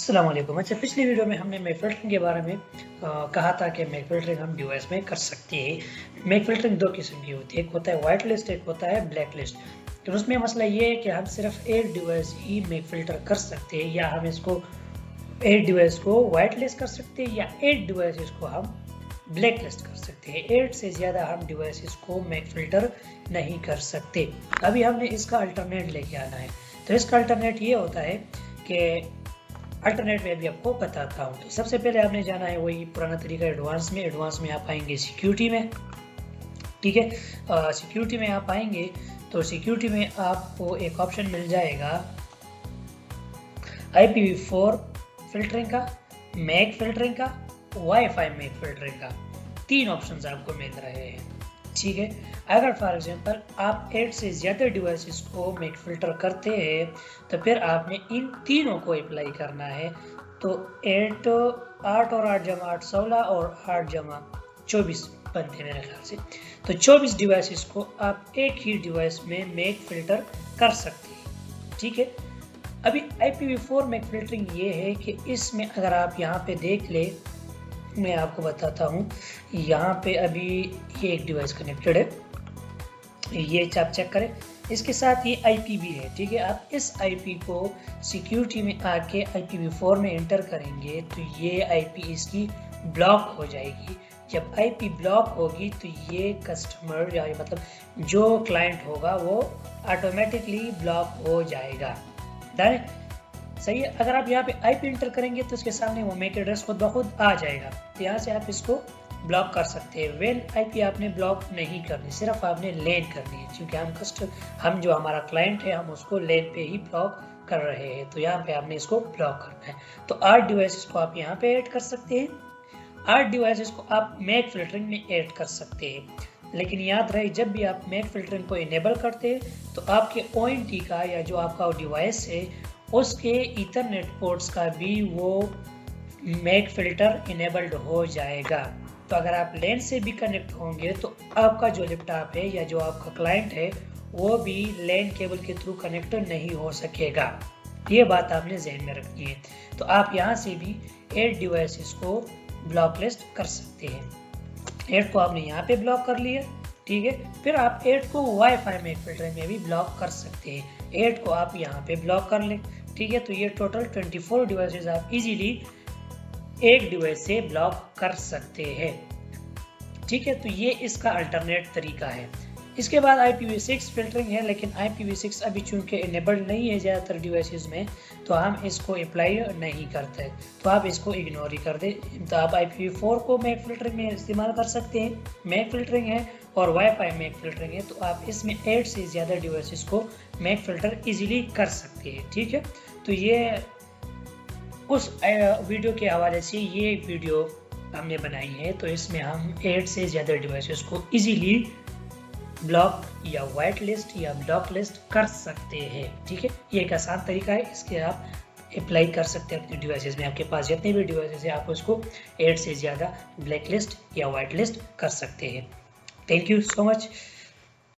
अस्सलाम वालेकुम। अच्छा, पिछली वीडियो में हमने मैक फ़िल्टरिंग के बारे में कहा था कि मैक फ़िल्टरिंग हम डिवाइस में कर सकते हैं। मैक फ़िल्टरिंग दो किस्म की होती है, एक होता है वाइट लिस्ट, एक होता है ब्लैक लिस्ट। तो उसमें मसला ये है कि हम सिर्फ एक डिवाइस ही मैक फ़िल्टर कर सकते हैं, या हम इसको एक डिवाइस को वाइट लिस्ट कर सकते हैं, या 8 डिवाइसेस को हम ब्लैक लिस्ट कर सकते हैं। 8 से ज़्यादा हम डिवाइसेस को मैक फ़िल्टर नहीं कर सकते। अभी हमने इसका अल्टरनेट लेके आना है। तो इसका अल्टरनेट ये होता है कि अल्टरनेट में भी आपको बताता हूँ। तो सबसे पहले आपने जाना है वही पुराना तरीका एडवांस में। एडवांस में आप आएंगे सिक्योरिटी में, ठीक है। सिक्योरिटी में आप आएंगे तो सिक्योरिटी में आपको एक ऑप्शन मिल जाएगा IPv4 फिल्टरिंग का, मैक फिल्टरिंग का, वाईफाई मैक फिल्टरिंग का। 3 ऑप्शंस आपको मिल रहे हैं, ठीक है। अगर फॉर एग्जांपल आप 8 से ज़्यादा डिवाइसेस को मैक फिल्टर करते हैं तो फिर आपने इन तीनों को अप्लाई करना है। तो 8 और 8 जमा 8 16 और 8 जमा 24 बनते हैं मेरे ख्याल से। तो 24 डिवाइसेस को आप एक ही डिवाइस में मैक फिल्टर कर सकते हैं, ठीक है। अभी IPv4 मैक फिल्टरिंग ये है कि इसमें अगर आप यहाँ पे देख ले, मैं आपको बताता हूँ। यहाँ पे अभी ये एक डिवाइस कनेक्टेड है, ये आप चेक करें। इसके साथ ये IP भी है, ठीक है। आप इस IP को सिक्योरिटी में आके IPv4 में एंटर करेंगे तो ये IP इसकी ब्लॉक हो जाएगी। जब IP ब्लॉक होगी तो ये कस्टमर या मतलब जो क्लाइंट होगा वो ऑटोमेटिकली ब्लॉक हो जाएगा। सही है। अगर आप यहाँ पे IP इंटर करेंगे तो इसके सामने वो मैक एड्रेस खुद ब खुद आ जाएगा। तो यहाँ से आप इसको ब्लॉक कर सकते हैं। वेन IP आपने ब्लॉक नहीं करनी, सिर्फ आपने लेन करनी है, क्योंकि हम जो हमारा क्लाइंट है हम उसको लेन पे ही ब्लॉक कर रहे हैं। तो यहाँ पे आपने इसको ब्लॉक करना है। तो 8 डिवाइसेस को आप यहाँ पे ऐड कर सकते हैं। 8 डिवाइसेस को आप मैक फिल्टरिंग में ऐड कर सकते हैं। लेकिन याद रहे, जब भी आप मैक फिल्टरिंग को इनेबल करते हैं तो आपके ONT का या जो आपका डिवाइस है उसके ईथरनेट पोर्ट्स का भी वो मैक फिल्टर इनेबल्ड हो जाएगा। तो अगर आप लैन से भी कनेक्ट होंगे तो आपका जो लैपटॉप है या जो आपका क्लाइंट है वो भी लैन केबल के थ्रू कनेक्ट नहीं हो सकेगा। ये बात आपने ज़हन में रखनी है। तो आप यहाँ से भी 8 डिवाइसेस को ब्लॉक लिस्ट कर सकते हैं। 8 को आपने यहाँ पे ब्लॉक कर लिया, ठीक है। फिर आप 8 को वाईफाई मैक फिल्टर में भी ब्लॉक कर सकते हैं। 8 को आप यहाँ पे ब्लॉक कर लें, ठीक है। तो ये टोटल 24 डिवाइसेस आप इजीली एक डिवाइस से ब्लॉक कर सकते हैं, ठीक है। तो ये इसका अल्टरनेट तरीका है। इसके बाद IPv6 फिल्टरिंग है, लेकिन IPv6 अभी चूंकि इनेबल्ड नहीं है ज़्यादातर डिवाइसेस में तो हम इसको अप्लाई नहीं करते। तो आप इसको इग्नोर ही कर दें। तो आप IPv4 को मैक फिल्टरिंग में इस्तेमाल कर सकते हैं। मैक फिल्टरिंग है और वाईफाई मैक फिल्टरिंग है, तो आप इसमें 8 से ज़्यादा डिवाइसेस को मैक फिल्टर इजीली कर सकते हैं, ठीक है। तो ये उस वीडियो के हवाले से ये वीडियो हमने बनाई है। तो इसमें हम 8 से ज़्यादा डिवाइसेस को इजीली ब्लॉक या वाइट लिस्ट या ब्लॉक लिस्ट कर सकते हैं, ठीक है। ये एक आसान तरीका है, इसके आप अप्लाई कर सकते हैं अपने डिवाइसेस में। आपके पास जितने भी डिवाइसेस हैं आप उसको 8 से ज़्यादा ब्लैक लिस्ट या वाइट लिस्ट कर सकते हैं। Thank you so much.